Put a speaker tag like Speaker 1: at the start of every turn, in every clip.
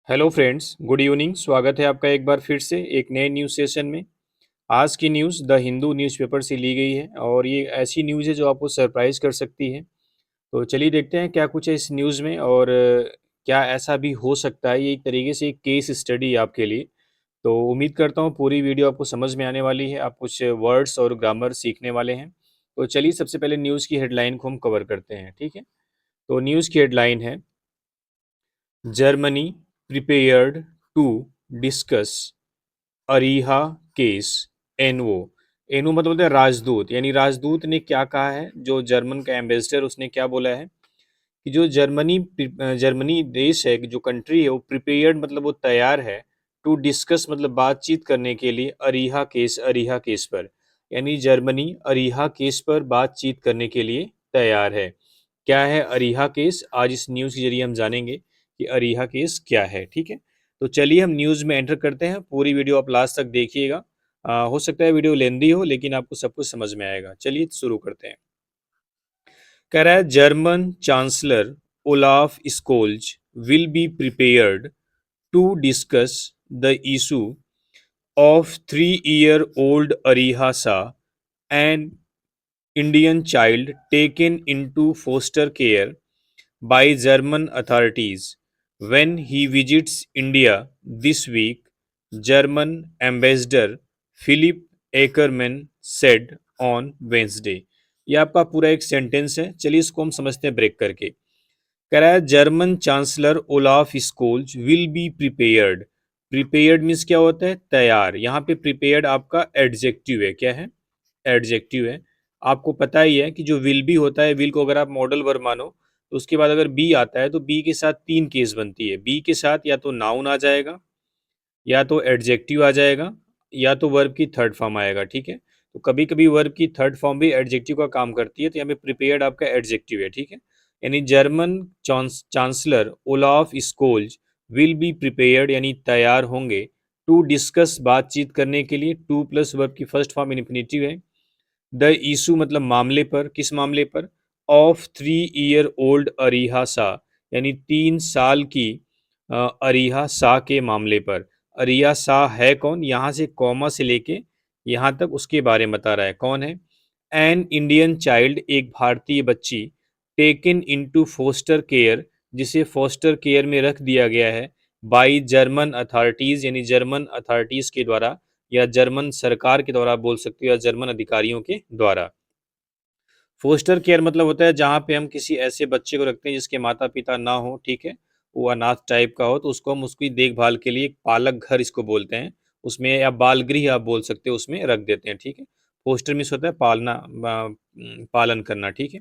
Speaker 1: Hello friends, good evening. स्वागत है आपका एक बार फिर से एक नए न्यूज़ सेशन में। आज की न्यूज़ द हिंदू न्यूज़पेपर से ली गई है और ये ऐसी न्यूज़ है जो आपको सरप्राइज कर सकती है। तो चलिए देखते हैं क्या कुछ है इस न्यूज़ में और क्या ऐसा भी हो सकता है। ये एक तरीके से एक केस स्टडी है आपके लिए। तो उम्मीद करता हूँ पूरी वीडियो आपको समझ में आने वाली है, आप कुछ वर्ड्स और ग्रामर सीखने वाले हैं। तो चलिए सबसे पहले न्यूज़ की हेडलाइन को हम कवर करते हैं, ठीक है। तो न्यूज़ की हेडलाइन है, Germany prepared to discuss Ariha case. N O N O मतलब होता है राजदूत, यानी राजदूत ने क्या कहा है, जो जर्मन का एम्बेसडर उसने क्या बोला है कि जो जर्मनी देश है, जो कंट्री है, वो प्रिपेयर्ड मतलब वो तैयार है, टू डिस्कस मतलब बातचीत करने के लिए अरीहा केस पर। यानी जर्मनी अरीहा केस पर बातचीत करने के लिए तैयार है। क्या है अरीहा केस, आज इस न्यूज़ के जरिए हम जानेंगे कि अरीहा केस क्या है, ठीक है। तो चलिए हम न्यूज़ में एंटर करते हैं, पूरी वीडियो आप लास्ट तक देखिएगा। हो सकता है वीडियो लेंदी हो लेकिन आपको सब कुछ समझ में आएगा। चलिए शुरू करते हैं। कह रहा है, German chancellor Olaf Scholz will be prepared to discuss the issue of 3-year old Arihasa, an Indian child taken into foster care by German authorities. When he visits India this week, German ambassador Philip Ackermann said on Wednesday. ये आपका पूरा एक sentence है, चलिए इसको हम समझते हैं ब्रेक करके। कह रहा है, German chancellor Olaf Scholz will be prepared. Prepared means क्या होता है, तैयार। यहाँ पे प्रिपेयर्ड आपका एडजेक्टिव है। क्या है, एडजेक्टिव है। आपको पता ही है कि जो विल बी होता है, विल को अगर आप मॉडल वर्ब मानो तो उसके बाद अगर बी आता है तो बी के साथ तीन केस बनती है। बी के साथ या तो नाउन आ जाएगा, या तो एडजेक्टिव आ जाएगा, या तो वर्ब की थर्ड फॉर्म आएगा, ठीक है। तो कभी कभी वर्ब की थर्ड फॉर्म भी एडजेक्टिव का काम करती है, तो यहाँ पे प्रिपेयर्ड आपका एडजेक्टिव है, ठीक है। यानी German chancellor Olaf Scholz will be prepared यानी तैयार होंगे, टू डिस्कस बातचीत करने के लिए। टू प्लस वर्ब की फर्स्ट फॉर्म इन्फिनेटिव है। द इशू मतलब मामले पर, किस मामले पर, ऑफ 3 ईयर ओल्ड अरीहा सा, यानी 3 साल की अरीहा सा के मामले पर। अरिया सा है कौन, यहाँ से कॉमा से लेके यहाँ तक उसके बारे में बता रहा है, कौन है। एन इंडियन चाइल्ड, एक भारतीय बच्ची, टेकन इनटू फोस्टर केयर, जिसे फोस्टर केयर में रख दिया गया है, बाई जर्मन अथॉरिटीज, यानी जर्मन अथॉरिटीज के द्वारा, या जर्मन सरकार के द्वारा बोल सकते हो, या जर्मन अधिकारियों के द्वारा। फोस्टर केयर मतलब होता है जहाँ पे हम किसी ऐसे बच्चे को रखते हैं जिसके माता पिता ना हो, ठीक है, वो अनाथ टाइप का हो, तो उसको हम उसकी देखभाल के लिए एक पालक घर इसको बोलते हैं, उसमें, या बाल गृह आप बोल सकते हो, उसमें रख देते हैं, ठीक है। फोस्टर मीन्स होता है पालना, पालन करना, ठीक है।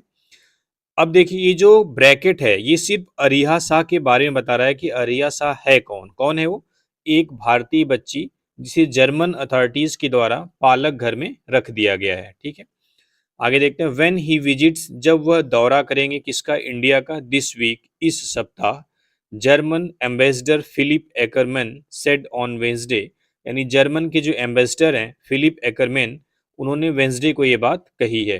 Speaker 1: अब देखिए ये जो ब्रैकेट है ये सिर्फ अरिहा शाह के बारे में बता रहा है कि अरिहा शाह है कौन, कौन है वो, एक भारतीय बच्ची जिसे जर्मन अथॉरिटीज के द्वारा पालक घर में रख दिया गया है, ठीक है। आगे देखते हैं, व्हेन ही विजिट्स, जब वह दौरा करेंगे किसका, इंडिया का, दिस वीक, इस सप्ताह। German ambassador Philipp Ackermann said on Wednesday, यानी जर्मन के जो एम्बेसडर हैं फिलिप एकरमैन, उन्होंने वेंसडे को ये बात कही है।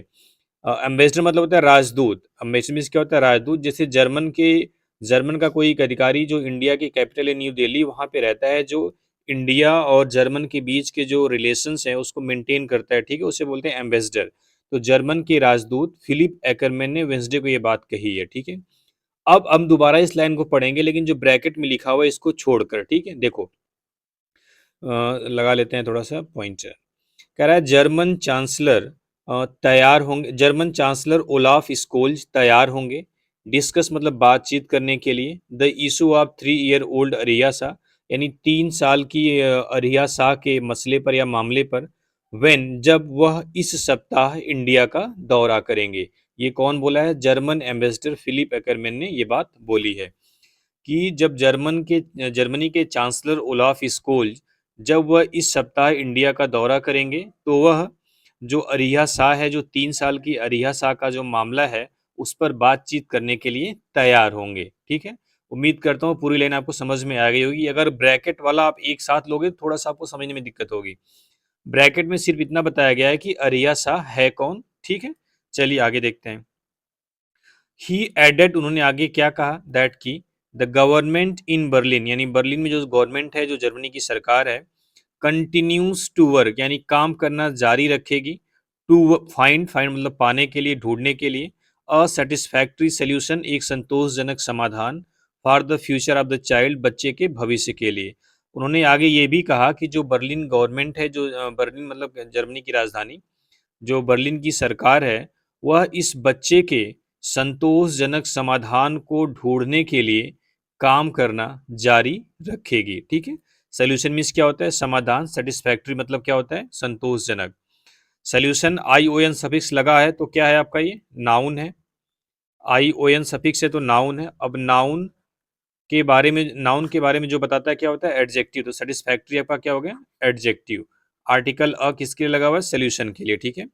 Speaker 1: एम्बेसडर मतलब होता है राजदूत। एम्बेसडर मीन्स क्या होता है, राजदूत। जैसे जर्मन का कोई एक अधिकारी जो इंडिया की कैपिटल है न्यू दिल्ली, वहाँ पे रहता है, जो इंडिया और जर्मन के बीच के जो रिलेशंस हैं उसको मेंटेन करता है, ठीक है, उसे बोलते हैं एम्बेसडर। तो जर्मन के राजदूत फिलिप एकरमैन ने वेंसडे को ये बात कही है, ठीक है। अब हम दोबारा इस लाइन को पढ़ेंगे लेकिन जो ब्रैकेट में लिखा हुआ है इसको छोड़कर, ठीक है। देखो, लगा लेते हैं थोड़ा सा पॉइंटर। कह रहा है, जर्मन चांसलर तैयार होंगे, जर्मन चांसलर ओलाफ स्कोल्ज तैयार होंगे, डिस्कस मतलब बातचीत करने के लिए, the issue of 3 year old Ariha's, यानी 3 साल की अरियासा के मसले पर या मामले पर। व्हेन, जब वह इस सप्ताह इंडिया का दौरा करेंगे। ये कौन बोला है, जर्मन एम्बेसडर फिलिप एकरमैन ने ये बात बोली है कि जब जर्मनी के चांसलर ओलाफ स्कोल्ज जब वह इस सप्ताह इंडिया का दौरा करेंगे, तो वह जो अरिहा शाह है, जो 3 साल की अरिहा शाह का जो मामला है, उस पर बातचीत करने के लिए तैयार होंगे, ठीक है। उम्मीद करता हूँ पूरी लाइन आपको समझ में आ गई होगी। अगर ब्रैकेट वाला आप एक साथ लोगे तो थोड़ा सा आपको समझने में दिक्कत होगी। ब्रैकेट में सिर्फ इतना बताया गया है कि अरिहा शाह है कौन, ठीक है। चलिए आगे देखते हैं। ही एडेड, उन्होंने आगे क्या कहा, दैट की द गवर्नमेंट इन बर्लिन, यानी बर्लिन में जो गवर्नमेंट है, जो जर्मनी की सरकार है, कंटिन्यूज टू वर्क, यानी काम करना जारी रखेगी, टू फाइंड, फाइंड मतलब पाने के लिए, ढूंढने के लिए, अ सेटिस्फैक्ट्री सोल्यूशन, एक संतोषजनक समाधान, for the future of the child, बच्चे के भविष्य के लिए। उन्होंने आगे ये भी कहा कि जो बर्लिन गवर्नमेंट है, जो बर्लिन मतलब जर्मनी की राजधानी, जो बर्लिन की सरकार है, वह इस बच्चे के संतोषजनक समाधान को ढूंढने के लिए काम करना जारी रखेगी। ठीक है, सोल्यूशन मीन्स क्या होता है, समाधान, सेटिस्फैक्ट्री मतलब क्या होता है, संतोषजनक। Solution I O N suffix लगा है तो क्या है आपका, ये नाउन है, आई ओ एन सफिक्स है तो नाउन है। अब नाउन के बारे में जो बताता है क्या होता है, एडजेक्टिव, तो सेटिस्फैक्ट्री आपका क्या हो गया, एडजेक्टिव। आर्टिकल अ किसके लिए लगा हुआ है, सोल्यूशन के लिए। ठीक है,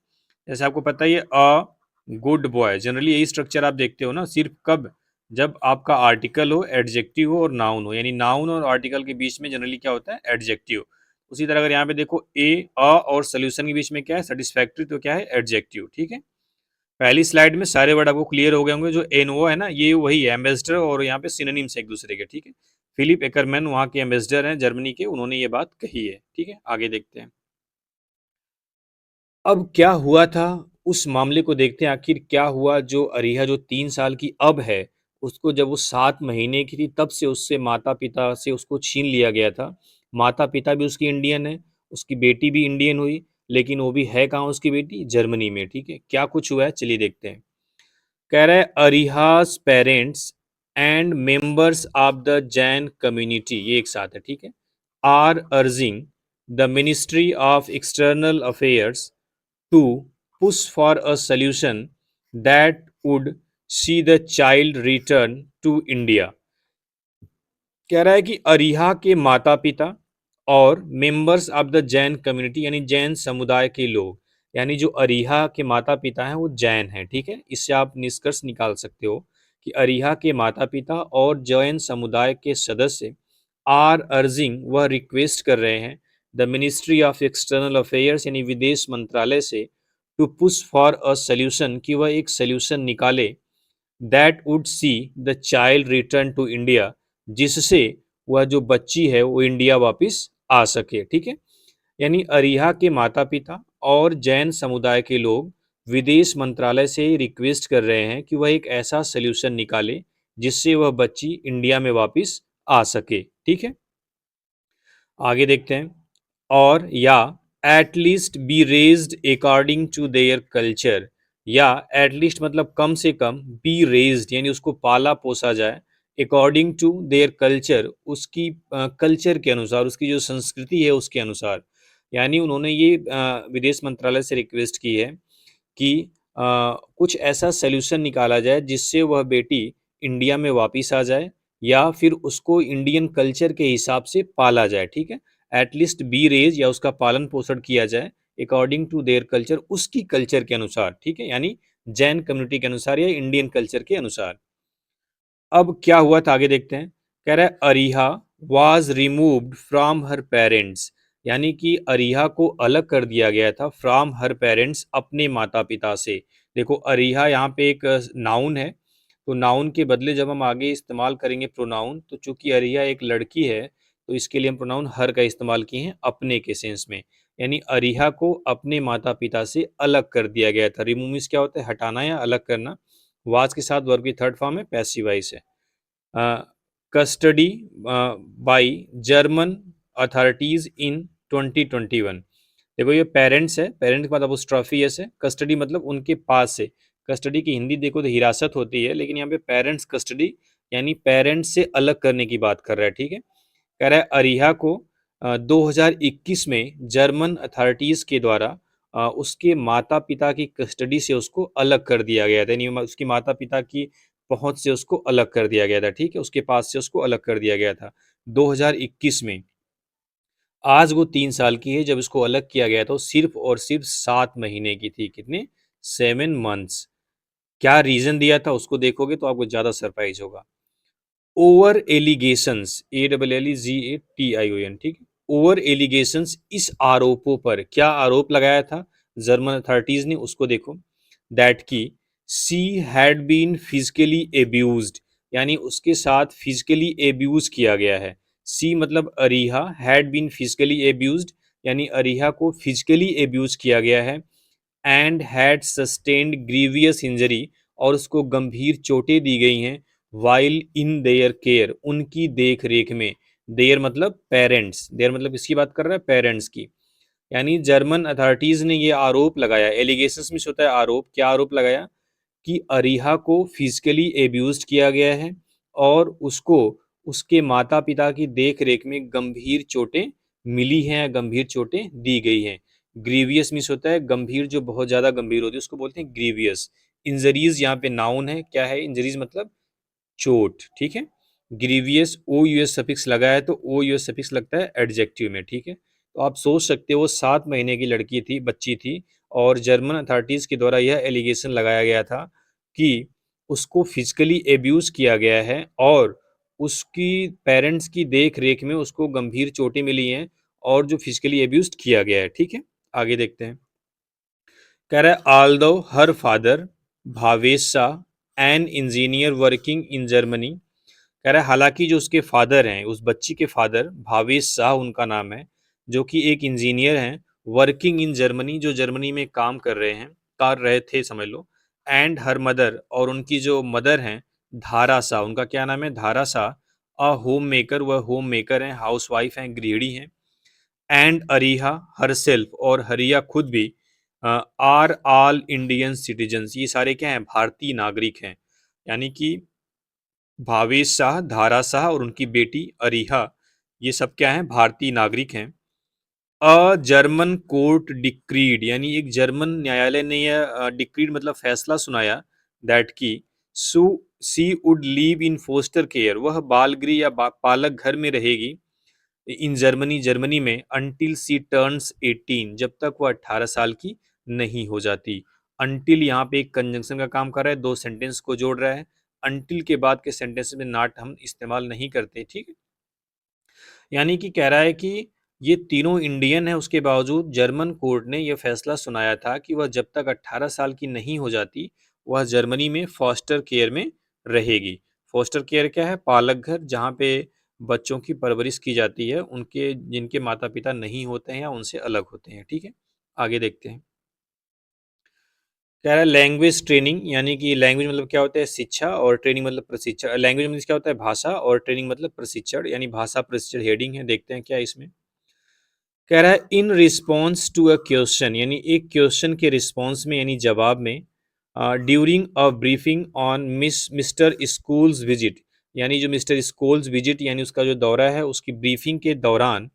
Speaker 1: जैसे आपको पता ही है, अ गुड बॉय, जनरली यही स्ट्रक्चर आप देखते हो ना, सिर्फ कब, जब आपका आर्टिकल हो, एडजेक्टिव हो और नाउन हो, यानी नाउन और आर्टिकल के बीच में जनरली क्या होता है, एडजेक्टिव। उसी तरह अगर यहाँ पे देखो ए, अ और सोल्यूशन के बीच में क्या है, सेटिस्फैक्ट्री, तो क्या है, एडजेक्टिव। ठीक है, पहली स्लाइड में सारे वर्ड आपको क्लियर हो गए होंगे। जो एनओ है ना, ये वही है एम्बेसडर, और यहाँ पे सिनोनिम्स एक दूसरे के। ठीक है, फिलिप एकरमैन वहाँ के एम्बेसडर हैं जर्मनी के, उन्होंने ये बात कही है। ठीक है, आगे देखते हैं अब क्या हुआ था, उस मामले को देखते हैं आखिर क्या हुआ। जो अरीहा जो 3 साल की अब है, उसको जब वो 7 महीने की थी तब से उससे माता पिता से उसको छीन लिया गया था। माता पिता भी उसकी इंडियन है, उसकी बेटी भी इंडियन हुई, लेकिन वो भी है कहाँ उसकी बेटी, जर्मनी में। ठीक है, क्या कुछ हुआ है चलिए देखते हैं। कह रहा है Ariha's parents and members of the Jain community, ये एक साथ है। ठीक है, are urging the ministry of external affairs to push for a solution that would see the child return to India. कह रहा है कि अरिहा के माता पिता और members of the Jain community, यानी जैन समुदाय के लोग, यानी जो अरिहा के माता पिता हैं वो जैन हैं। ठीक है, इससे आप निष्कर्ष निकाल सकते हो कि अरिहा के माता पिता और जैन समुदाय के सदस्य आर अर्जिंग, वह रिक्वेस्ट कर रहे हैं, the ministry of external affairs, यानी विदेश मंत्रालय से, to push for a solution, कि वह एक सोल्यूशन निकाले, that would see the child return to India, जिससे वह जो बच्ची है वो इंडिया वापस आ सके। ठीक है, यानी अरिहा के माता पिता और जैन समुदाय के लोग विदेश मंत्रालय से रिक्वेस्ट कर रहे हैं कि वह एक ऐसा सोल्यूशन निकाले जिससे वह बच्ची इंडिया में वापस आ सके। ठीक है, आगे देखते हैं। और या at least be raised according to their culture, या एटलीस्ट मतलब कम से कम, बी रेज्ड यानी उसको पाला पोसा जाए, अकॉर्डिंग टू देयर कल्चर, उसकी कल्चर के अनुसार, उसकी जो संस्कृति है उसके अनुसार। यानी उन्होंने ये विदेश मंत्रालय से रिक्वेस्ट की है कि कुछ ऐसा सल्यूशन निकाला जाए जिससे वह बेटी इंडिया में वापस आ जाए, या फिर उसको इंडियन कल्चर के हिसाब से पाला जाए। ठीक है, एटलीस्ट बी रेज, या उसका पालन पोषण किया जाए अकॉर्डिंग टू देयर कल्चर, उसकी कल्चर के अनुसार। ठीक है, यानी जैन कम्युनिटी के अनुसार या इंडियन कल्चर के अनुसार। अब क्या हुआ था आगे देखते हैं। कह रहा है Ariha was removed from her parents, यानी कि अरिहा को अलग कर दिया गया था फ्रॉम हर पेरेंट्स, अपने माता पिता से। देखो अरिहा यहाँ पे एक नाउन है, तो नाउन के बदले जब हम आगे इस्तेमाल करेंगे प्रोनाउन, तो चूंकि अरिहा एक लड़की है तो इसके लिए हम प्रोनाउन हर का इस्तेमाल किए हैं अपने के सेंस में। यानी अरिहा को अपने माता पिता से अलग कर दिया गया था। रिमूव मीन्स क्या होता है, हटाना या अलग करना। वाज के साथ वर्ब की थर्ड फॉर्म है, पैसिव वॉइस है। कस्टडी बाय जर्मन अथॉरिटीज इन 2021। देखो ये पेरेंट्स है, पेरेंट के बाद अपोस्ट्रोफी एस है, कस्टडी मतलब उनके पास से। कस्टडी की हिंदी देखो तो हिरासत होती है, लेकिन यहाँ पे पेरेंट्स कस्टडी यानी पेरेंट्स से अलग करने की बात कर रहा है। ठीक है, कह रहा है अरिहा को 2021 में जर्मन अथॉरिटीज के द्वारा उसके माता पिता की कस्टडी से उसको अलग कर दिया गया था, यानी उसकी माता पिता की पहुंच से उसको अलग कर दिया गया था। ठीक है, उसके पास से उसको अलग कर दिया गया था 2021 में। आज वो 3 साल की है, जब इसको अलग किया गया था वो सिर्फ और सिर्फ 7 महीने की थी। कितने, 7 मंथ्स। क्या रीजन दिया था उसको देखोगे तो आपको ज्यादा सरप्राइज होगा। Over allegations, ALLEGATION। ठीक है, ओवर एलिगेशंस, इस आरोपों पर, क्या आरोप लगाया था जर्मन अथॉरिटीज ने, उसको देखो। दैट की सी हैड बीन फिजिकली एब्यूज्ड, यानी उसके साथ फिजिकली एब्यूज किया गया है। सी मतलब अरीहा हैड बीन फिजिकली एब्यूज्ड, यानी अरीहा को फिजिकली एब्यूज किया गया है। And had sustained grievous injury, और उसको गंभीर चोटें दी गई हैं। वाइल इन देयर केयर, उनकी देख रेख में। देयर मतलब पेरेंट्स, देयर मतलब किसकी बात कर रहा है, पेरेंट्स की। यानी जर्मन अथॉरिटीज ने ये आरोप लगाया, एलिगेशंस में होता है आरोप, क्या आरोप लगाया कि अरीहा को फिजिकली एब्यूज्ड किया गया है और उसको उसके माता पिता की देख रेख में गंभीर चोटें मिली हैं, गंभीर चोटें दी गई हैं। ग्रीवियस मीन्स होता है गंभीर, जो बहुत ज्यादा गंभीर होती है उसको बोलते हैं ग्रीवियस। इंजरीज यहाँ पे नाउन है, क्या है इंजरीज मतलब चोट, ठीक है। ग्रीवियस ओ यूएस सफिक्स लगा है तो ओ यूएस सफिक्स लगता है एडजेक्टिव में, ठीक है। तो आप सोच सकते हो वो 7 महीने की लड़की थी, बच्ची थी, और जर्मन अथॉरिटीज के द्वारा यह एलिगेशन लगाया गया था कि उसको फिजिकली एब्यूज किया गया है और उसकी पेरेंट्स की देख रेख में उसको गंभीर चोटें मिली हैं और जो फिजिकली एब्यूज किया गया है, ठीक है। आगे देखते हैं। कह रहा है although her father Bhavesh Shah an engineer working in Germany. कह रहा है हालांकि जो उसके फादर हैं, उस बच्ची के फादर भावेश शाह उनका नाम है, जो कि एक इंजीनियर हैं, वर्किंग इन जर्मनी जो जर्मनी में काम कर रहे हैं, कर रहे थे समझ लो। एंड हर मदर, और उनकी जो मदर हैं धारा शाह, उनका क्या नाम है, धारा शाह। अ होम मेकर, वह होम मेकर हैं, हाउस वाइफ हैं, गृहिणी हैं। एंड अरीहा हरसेल्फ, और हरिया खुद भी आर ऑल इंडियन सिटीजन्स, ये सारे क्या हैं, भारतीय नागरिक हैं। यानी कि भावेश शाह, धारा शाह और उनकी बेटी अरीहा, ये सब क्या हैं, भारतीय नागरिक हैं। अ जर्मन कोर्ट डिक्रीड, यानी एक जर्मन न्यायालय ने यह डिक्रीड मतलब फैसला सुनाया दैट की सु she would live in foster care, वह बाल गृह या पालक घर में रहेगी इन जर्मनी, जर्मनी में अंटिल सी टर्न्स 18, जब तक वह 18 साल की नहीं हो जाती। अंटिल यहाँ पे एक कंजंक्शन का काम कर रहा है, दो सेंटेंस को जोड़ रहा है। अंटिल के बाद के सेंटेंस में नॉट हम इस्तेमाल नहीं करते, ठीक है। यानी कि कह रहा है कि ये तीनों इंडियन है, उसके बावजूद जर्मन कोर्ट ने यह फैसला सुनाया था कि वह जब तक 18 साल की नहीं हो जाती वह जर्मनी में फॉस्टर केयर में रहेगी। फॉस्टर केयर क्या है, पालक घर, जहाँ पे बच्चों की परवरिश की जाती है, उनके जिनके माता पिता नहीं होते हैं या उनसे अलग होते हैं, ठीक है। आगे देखते हैं। कह रहा है लैंग्वेज ट्रेनिंग, यानी कि लैंग्वेज मतलब क्या होता है, शिक्षा, और ट्रेनिंग मतलब प्रशिक्षण। लैंग्वेज मतलब क्या होता है, भाषा, और ट्रेनिंग मतलब प्रशिक्षण, यानी भाषा प्रशिक्षण हेडिंग है, देखते हैं क्या है इसमें। कह रहा है in response to a question, यानी एक क्वेश्चन के रिस्पॉन्स में यानी जवाब में, during a briefing on mister Scholz's visit, यानी जो मिस्टर स्कूल्स विजिट यानी उसका जो दौरा है उसकी ब्रीफिंग के दौरान,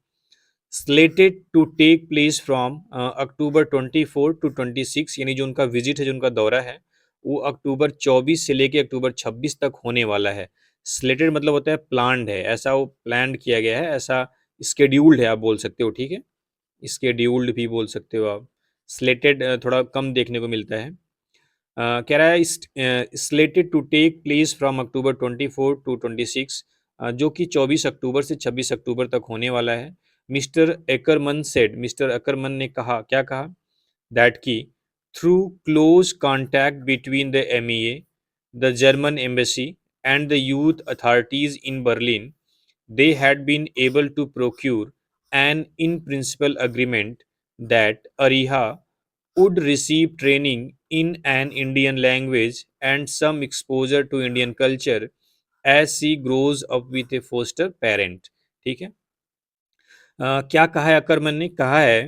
Speaker 1: slated to take place from October 24 to 26, यानी जो उनका विजिट है, जो उनका दौरा है, वो अक्टूबर 24 से लेके अक्टूबर 26 तक होने वाला है। स्लेटेड मतलब होता है प्लान्ड है, ऐसा वो प्लान किया गया है, ऐसा स्केड्यूल्ड है आप बोल सकते हो, ठीक है। स्केड्यूल्ड भी बोल सकते हो आप। स्लेटेड थोड़ा कम देखने को मिलता है। कह रहा है slated to take place from October 24 to 26, जो कि 24 अक्टूबर से 26 अक्टूबर तक होने वाला है। मिस्टर एकरमन सेड, मिस्टर एकरमन ने कहा, क्या कहा, दैट की through close contact between the MEA, the German embassy and the youth authorities in Berlin, they had been able to procure an in principle agreement that Ariha would receive training in an Indian language and some exposure to Indian culture as she grows up with a foster parent, ठीक है। क्या कहा है अकरमन ने, कहा है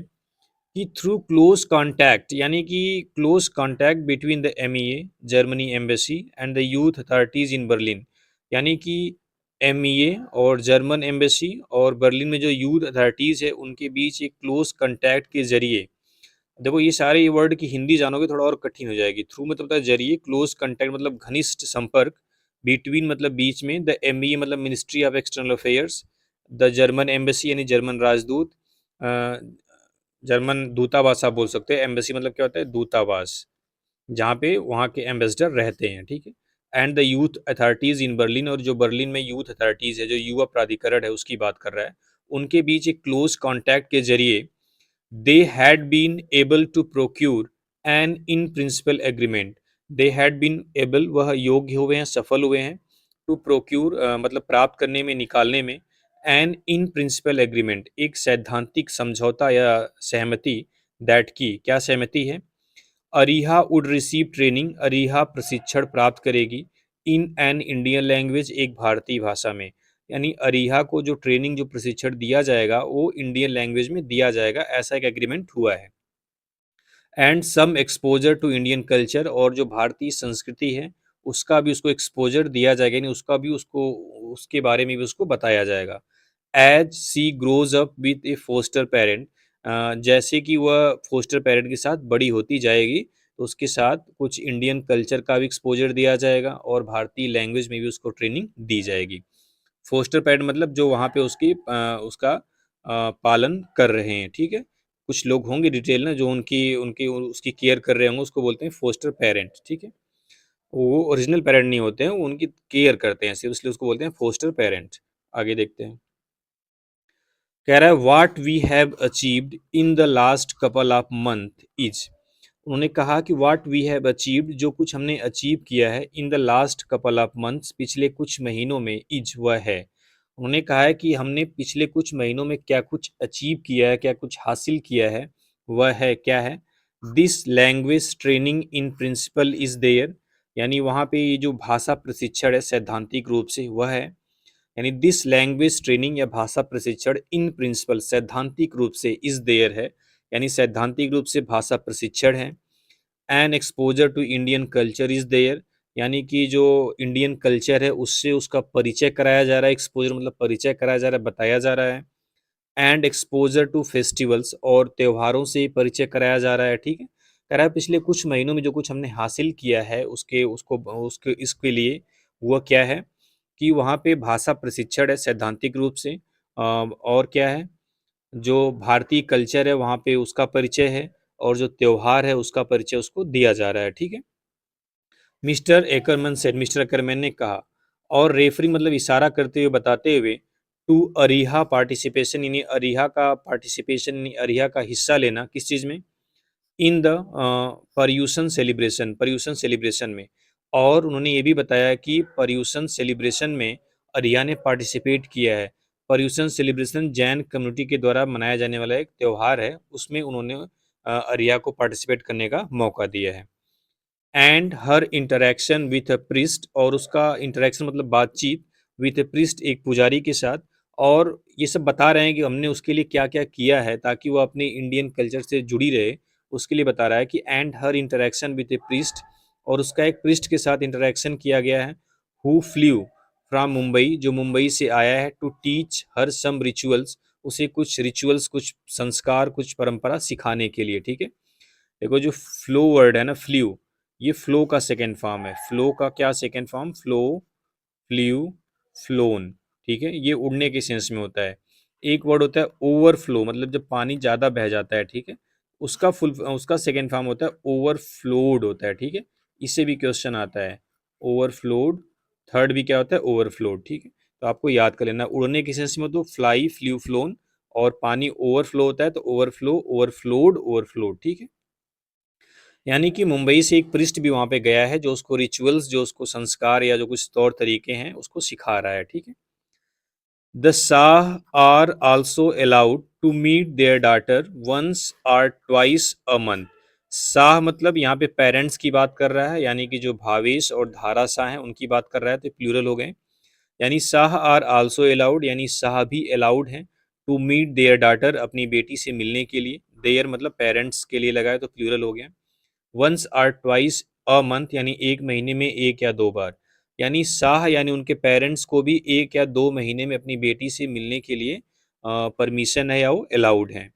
Speaker 1: कि through close contact, यानी कि close contact between the MEA Germany embassy and the youth authorities in Berlin, यानी कि MEA और जर्मन एम्बेसी और बर्लिन में जो यूथ अथॉरिटीज़ है उनके बीच एक क्लोज कॉन्टैक्ट के जरिए, देखो ये सारे वर्ड की हिंदी जानोगे थोड़ा और कठिन हो जाएगी। थ्रू मतलब होता है जरिए, क्लोज कॉन्टैक्ट मतलब घनिष्ठ संपर्क, बिटवीन मतलब बीच में, द MEA मतलब ministry of external affairs, the German embassy यानी जर्मन राजदूत, जर्मन दूतावास आप बोल सकते हैं। एम्बेसी मतलब क्या होता है, दूतावास, जहाँ पे वहाँ के एम्बेसडर रहते हैं, ठीक है। And the youth authorities in Berlin, और जो बर्लिन में यूथ अथॉरिटीज़ है, जो युवा प्राधिकरण है उसकी बात कर रहा है, उनके बीच एक क्लोज कॉन्टैक्ट के जरिए they had been able to procure an in principle agreement, they had been able वह योग्य हुए हैं, सफल हुए हैं, टू प्रोक्यूर मतलब प्राप्त करने में, निकालने में, एन इन प्रिंसिपल एग्रीमेंट एक सैद्धांतिक समझौता या सहमति, दैट की क्या सहमति है, Ariha would receive training Ariha प्रशिक्षण प्राप्त करेगी इन एन इंडियन लैंग्वेज एक भारतीय भाषा में, यानी अरिहा को जो ट्रेनिंग जो प्रशिक्षण दिया जाएगा वो इंडियन लैंग्वेज में दिया जाएगा, ऐसा एक एग्रीमेंट हुआ है। And some exposure to Indian culture और जो भारतीय संस्कृति है उसका भी उसको एक्सपोजर दिया जाएगा, यानी उसका भी उसको उसके बारे में भी उसको बताया जाएगा। As she grows up with a foster parent, जैसे कि वह फोस्टर पेरेंट के साथ बड़ी होती जाएगी तो उसके साथ कुछ इंडियन कल्चर का भी एक्सपोजर दिया जाएगा और भारतीय लैंग्वेज में भी उसको ट्रेनिंग दी जाएगी। फोस्टर पेरेंट मतलब जो वहाँ पे उसका पालन कर रहे हैं, ठीक है। कुछ लोग होंगे डिटेल ना जो उनकी उनकी उसकी केयर कर रहे होंगे, उसको बोलते हैं फोस्टर पेरेंट, ठीक है। वो ओरिजिनल पेरेंट नहीं होते हैं, वो उनकी केयर करते हैं सिर्फ, इसलिए उसको बोलते हैं फोस्टर पेरेंट। आगे देखते हैं। कह रहा है what we have achieved in the last couple of month is, उन्होंने कहा कि व्हाट वी हैव अचीव्ड जो कुछ हमने अचीव किया है इन the last couple of months पिछले कुछ महीनों में, इज वह है। उन्होंने कहा है कि हमने पिछले कुछ महीनों में क्या कुछ अचीव किया है, क्या कुछ हासिल किया है, वह है क्या है, this language training in principle is there, यानी वहाँ पे ये जो भाषा प्रशिक्षण है सैद्धांतिक रूप से वह है, यानी दिस लैंग्वेज ट्रेनिंग या भाषा प्रशिक्षण इन प्रिंसिपल सैद्धांतिक रूप से इज देयर है, यानी सैद्धांतिक रूप से भाषा प्रशिक्षण है। An exposure to Indian culture is there, यानी कि जो इंडियन कल्चर है उससे उसका परिचय कराया जा रहा है, एक्सपोजर मतलब परिचय कराया जा रहा है, बताया जा रहा है। एंड एक्सपोजर टू फेस्टिवल्स और त्योहारों से परिचय कराया जा रहा है, ठीक है। कह रहा है पिछले कुछ महीनों में जो कुछ हमने हासिल किया है उसके उसको उसके इसके लिए वह क्या है कि वहाँ पे भाषा प्रशिक्षण है सैद्धांतिक रूप से, और क्या है, जो भारतीय कल्चर है वहाँ पे उसका परिचय है, और जो त्योहार है उसका परिचय उसको दिया जा रहा है, ठीक है। मिस्टर एकरमन सेड, मिस्टर एकरमैन ने कहा, और रेफरी मतलब इशारा करते हुए बताते हुए, टू अरिहा पार्टिसिपेशन, यानी अरिहा का पार्टिसिपेशन यानी अरिहा का हिस्सा लेना किस चीज़ में, इन द पर्यूषण सेलिब्रेशन में। और उन्होंने ये भी बताया कि पर्यूषण सेलिब्रेशन में अरिया ने पार्टिसिपेट किया है। पर्यूषण सेलिब्रेशन जैन कम्युनिटी के द्वारा मनाया जाने वाला एक त्यौहार है, उसमें उन्होंने अरिया को पार्टिसिपेट करने का मौका दिया है। And her interaction with a priest, और उसका इंटरेक्शन मतलब बातचीत, विथ अ प्रिस्ट एक पुजारी के साथ, और ये सब बता रहे हैं कि हमने उसके लिए क्या क्या किया है ताकि वो अपने इंडियन कल्चर से जुड़ी रहे, उसके लिए बता रहा है कि and her interaction with A priest, और उसका एक प्रिस्ट के साथ इंटरेक्शन किया गया है, हु फ्ल्यू फ्रॉम मुंबई, जो मुंबई से आया है, to teach her some rituals, उसे कुछ रिचुअल्स कुछ संस्कार कुछ परंपरा सिखाने के लिए, ठीक है। देखो जो फ्लो वर्ड है ना, फ्ल्यू, ये फ्लो का सेकेंड फॉर्म है, फ्लो का क्या second form, flow, flew, flown, ठीक है, ये उड़ने के सेंस में होता है। एक वर्ड होता है ओवरफ्लो, मतलब जब पानी ज़्यादा बह जाता है, ठीक है, उसका सेकेंड फॉर्म होता है ओवरफ्लोड होता है, ठीक है। इससे भी क्वेश्चन आता है, ओवरफ्लोड, थर्ड भी क्या होता है, ओवरफ्लोड, ठीक है। तो आपको याद कर लेना, उड़ने के सेंस में तो फ्लाई, फ्ल्यू, फ्लोन, और पानी ओवरफ्लो होता है तो ओवरफ्लो, ओवरफ्लोड, ओवरफ्लोड, ठीक है। यानी कि मुंबई से एक प्रिस्ट भी वहाँ पे गया है जो उसको रिचुअल्स, जो उसको संस्कार या जो कुछ तौर तरीके हैं उसको सिखा रहा है, ठीक है। The Shahs are also allowed to meet their daughter once or twice a month. Shah मतलब यहाँ पे पेरेंट्स की बात कर रहा है, यानी कि जो भावेश और धारा शाह हैं उनकी बात कर रहा है, तो प्लूरल हो गए। यानी शाह आर आल्सो अलाउड, यानी शाह भी अलाउड हैं, टू मीट देयर डाटर अपनी बेटी से मिलने के लिए, देयर मतलब पेरेंट्स के लिए लगाए तो प्लूरल हो गया। Once or twice a month यानी एक महीने में एक या दो बार, यानी शाह यानी उनके पेरेंट्स को भी एक या दो महीने में अपनी बेटी से मिलने के लिए परमिशन है या वो अलाउड है।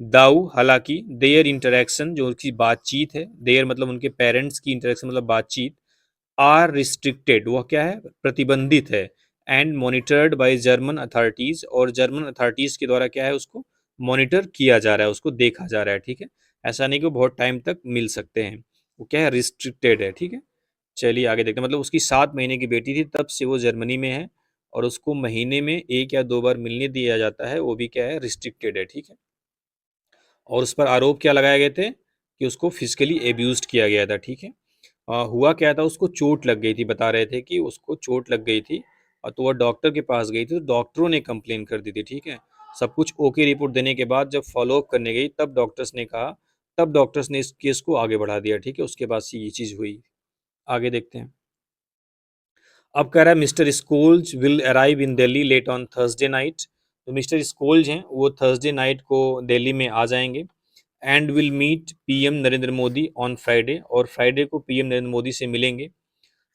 Speaker 1: दाऊ हालांकि देयर इंटरेक्शन जो उनकी बातचीत है, देयर मतलब उनके पेरेंट्स की इंटरेक्शन मतलब बातचीत, आर रिस्ट्रिक्टेड वह क्या है, प्रतिबंधित है, and monitored by German authorities, और जर्मन अथॉरिटीज के द्वारा क्या है उसको मॉनिटर किया जा रहा है, उसको देखा जा रहा है, ठीक है। ऐसा नहीं कि वो बहुत टाइम तक मिल सकते हैं, वो क्या है, रिस्ट्रिक्टेड है, ठीक है। चलिए आगे देखते हैं, मतलब उसकी 7 महीने की बेटी थी तब से वो जर्मनी में है, और उसको महीने में एक या दो बार मिलने दिया जाता है, वो भी क्या है, रिस्ट्रिक्टेड है, ठीक है। और उस पर आरोप क्या लगाए गए थे कि उसको फिजिकली एब्यूज्ड किया गया था, ठीक है। हुआ क्या था, उसको चोट लग गई थी, बता रहे थे कि उसको चोट लग गई थी। तो वह डॉक्टर के पास गई थी, तो डॉक्टरों ने कंप्लेन कर दी थी, ठीक है। सब कुछ ओके रिपोर्ट देने के बाद जब फॉलो अप करने गई, तब डॉक्टर्स ने इस केस को आगे बढ़ा दिया, ठीक है। उसके बाद से ये चीज़ हुई। आगे देखते हैं। अब कह रहा है mister Scholz will arrive in Delhi late on Thursday night. तो मिस्टर स्कोल्स हैं, वो थर्सडे नाइट को दिल्ली में आ जाएंगे and will meet PM Narendra Modi on Friday, और फ्राइडे को पीएम नरेंद्र मोदी से मिलेंगे।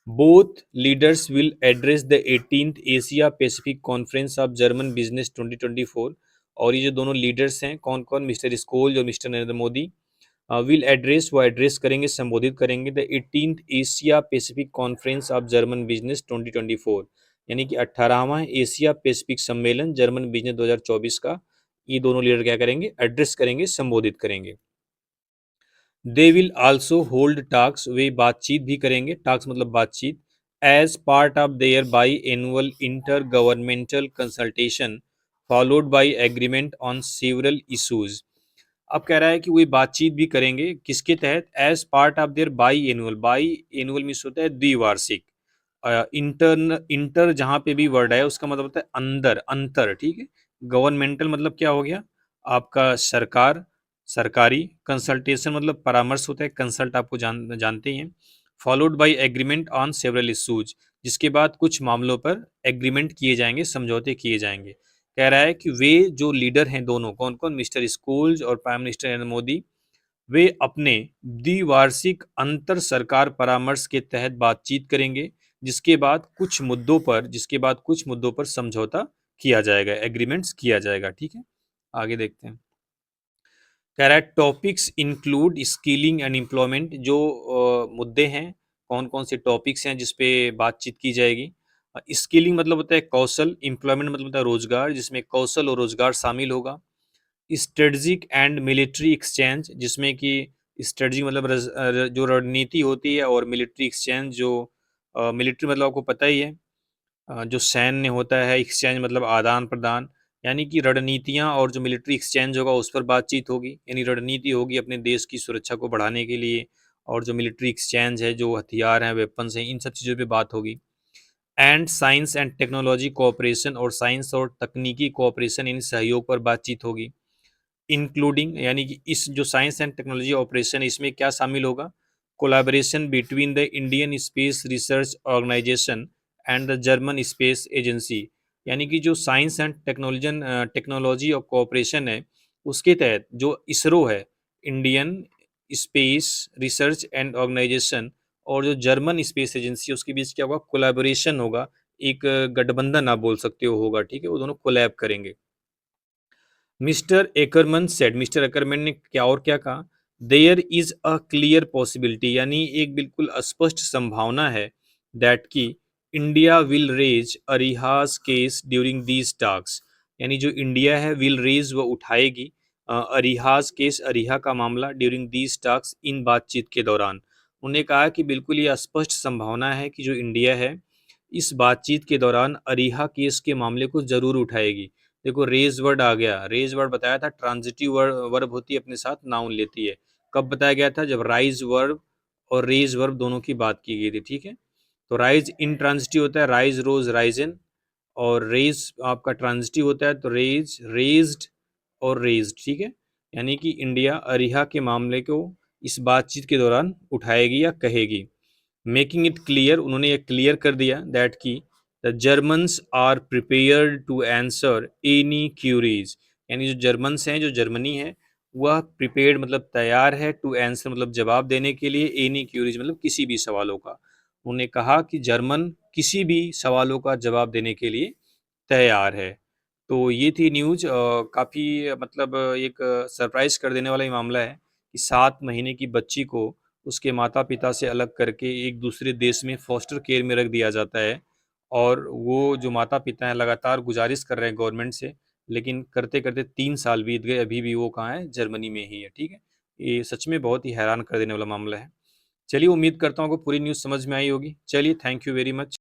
Speaker 1: Both leaders will address the 18th Asia Pacific conference of German business 2024। और ये जो दोनों लीडर्स हैं, कौन कौन, मिस्टर स्कोल्स और mister Narendra Modi, will address, वो एड्रेस करेंगे, संबोधित करेंगे the 18th Asia Pacific conference of German business 2024, यानी कि 18वां एशिया पैसिफिक सम्मेलन जर्मन बिजनेस 2024 का ये दोनों लीडर क्या करेंगे, एड्रेस करेंगे, संबोधित करेंगे। They will also hold talks, वे बातचीत भी करेंगे, टॉक्स मतलब बातचीत, as part of their biannual intergovernmental consultation followed by agreement on several issues. अब कह रहा है कि वे बातचीत भी करेंगे, किसके तहत, as part of their biannual means होता है द्विवार्षिक, इंटर जहां पे भी वर्ड है उसका मतलब होता है अंदर, अंतर, ठीक है। गवर्नमेंटल मतलब क्या हो गया, आपका सरकार, सरकारी, कंसल्टेशन मतलब परामर्श होता है, कंसल्ट आपको जानते ही हैं। Followed by agreement on several issues, जिसके बाद कुछ मामलों पर एग्रीमेंट किए जाएंगे, समझौते किए जाएंगे। कह रहा है कि वे जो लीडर हैं दोनों, कौन कौन, मिस्टर स्कोल्स और प्राइम मिनिस्टर नरेंद्र मोदी, वे अपने द्विवार्षिक अंतर सरकार परामर्श के तहत बातचीत करेंगे, जिसके बाद कुछ मुद्दों पर समझौता किया जाएगा, एग्रीमेंट्स किया जाएगा, ठीक है। आगे देखते हैं। कह रहा है topics include skilling and employment, जो मुद्दे हैं, कौन कौन से टॉपिक्स हैं जिसपे बातचीत की जाएगी। स्किलिंग मतलब होता है कौशल, एम्प्लॉयमेंट मतलब होता है रोजगार, जिसमें कौशल और रोजगार शामिल होगा। स्ट्रेटजिक एंड मिलिट्री एक्सचेंज, जिसमें कि स्ट्रेटजी मतलब जो रणनीति होती है, और मिलिट्री एक्सचेंज जो मिलिट्री मतलब आपको पता ही है, जो सैन्य होता है, एक्सचेंज मतलब आदान प्रदान, यानी कि रणनीतियां, और जो मिलिट्री एक्सचेंज होगा उस पर बातचीत होगी, यानी रणनीति होगी अपने देश की सुरक्षा को बढ़ाने के लिए, और जो मिलिट्री एक्सचेंज है, जो हथियार हैं, वेपन्स हैं, इन सब चीज़ों पे बात होगी। And science and technology cooperation, और साइंस और तकनीकी कोऑपरेशन, इन सहयोग पर बातचीत होगी। इंक्लूडिंग, यानी कि इस जो साइंस एंड टेक्नोलॉजी ऑपरेशन, इसमें क्या शामिल होगा, collaboration between the Indian Space Research Organisation and the German Space Agency, यानी कि जो साइंस एंड टेक्नोलॉजी और कोऑपरेशन है, उसके तहत जो इसरो है, Indian Space Research and Organisation, और जो जर्मन स्पेस एजेंसी, उसके बीच क्या होगा, कोलैबोरेशन होगा, एक गठबंधन आप बोल सकते हो होगा, ठीक है, वो दोनों कोलैब करेंगे। मिस्टर एकरमन ने क्या और क्या कहा, there is a clear possibility, यानी एक बिल्कुल स्पष्ट संभावना है, दैट की India will raise Ariha's case during these talks, यानी जो इंडिया है विल रेज, वो उठाएगी अरिहास केस, अरिहा का मामला, ड्यूरिंग दीज टॉक्स, इन बातचीत के दौरान। उन्होंने कहा कि बिल्कुल ये स्पष्ट संभावना है कि जो इंडिया है इस बातचीत के दौरान अरिहा केस के मामले को जरूर उठाएगी। देखो रेज वर्ड आ गया, रेज वर्ड बताया था, ट्रांजिटिव वर्ब होती है, अपने साथ नाउन लेती है। कब बताया गया था, जब राइज वर्ब और रेज वर्ब दोनों की बात की गई थी, ठीक है। तो राइज इन ट्रांजिटिव होता है, राइज रोज राइजन, और रेज आपका ट्रांजिटिव होता है, तो रेज रेज्ड और रेज्ड, ठीक है। यानी कि इंडिया अरिहा के मामले को इस बातचीत के दौरान उठाएगी या कहेगी। मेकिंग इट क्लियर, उन्होंने ये क्लियर कर दिया दैट की the Germans are prepared to answer any queries, यानी जो जर्मन्स हैं, जो जर्मनी है, वह प्रिपेयर्ड मतलब तैयार है, टू आंसर मतलब जवाब देने के लिए, एनी क्यूरीज मतलब किसी भी सवालों का। उन्होंने कहा कि जर्मन किसी भी सवालों का जवाब देने के लिए तैयार है। तो ये थी न्यूज़, काफ़ी मतलब एक सरप्राइज़ कर देने वाला ये मामला है कि 7 महीने की बच्ची को उसके माता-पिता से अलग करके एक दूसरे देश में फ़ॉस्टर केयर में रख दिया जाता है, और वो जो माता-पिता हैं लगातार गुज़ारिश कर रहे हैं गवर्नमेंट से, लेकिन करते-करते 3 साल बीत गए, अभी भी वो कहाँ है, जर्मनी में ही है, ठीक है। ये सच में बहुत ही हैरान कर देने वाला मामला है। चलिए उम्मीद करता हूँ आपको पूरी न्यूज़ समझ में आई होगी। चलिए थैंक यू वेरी मच।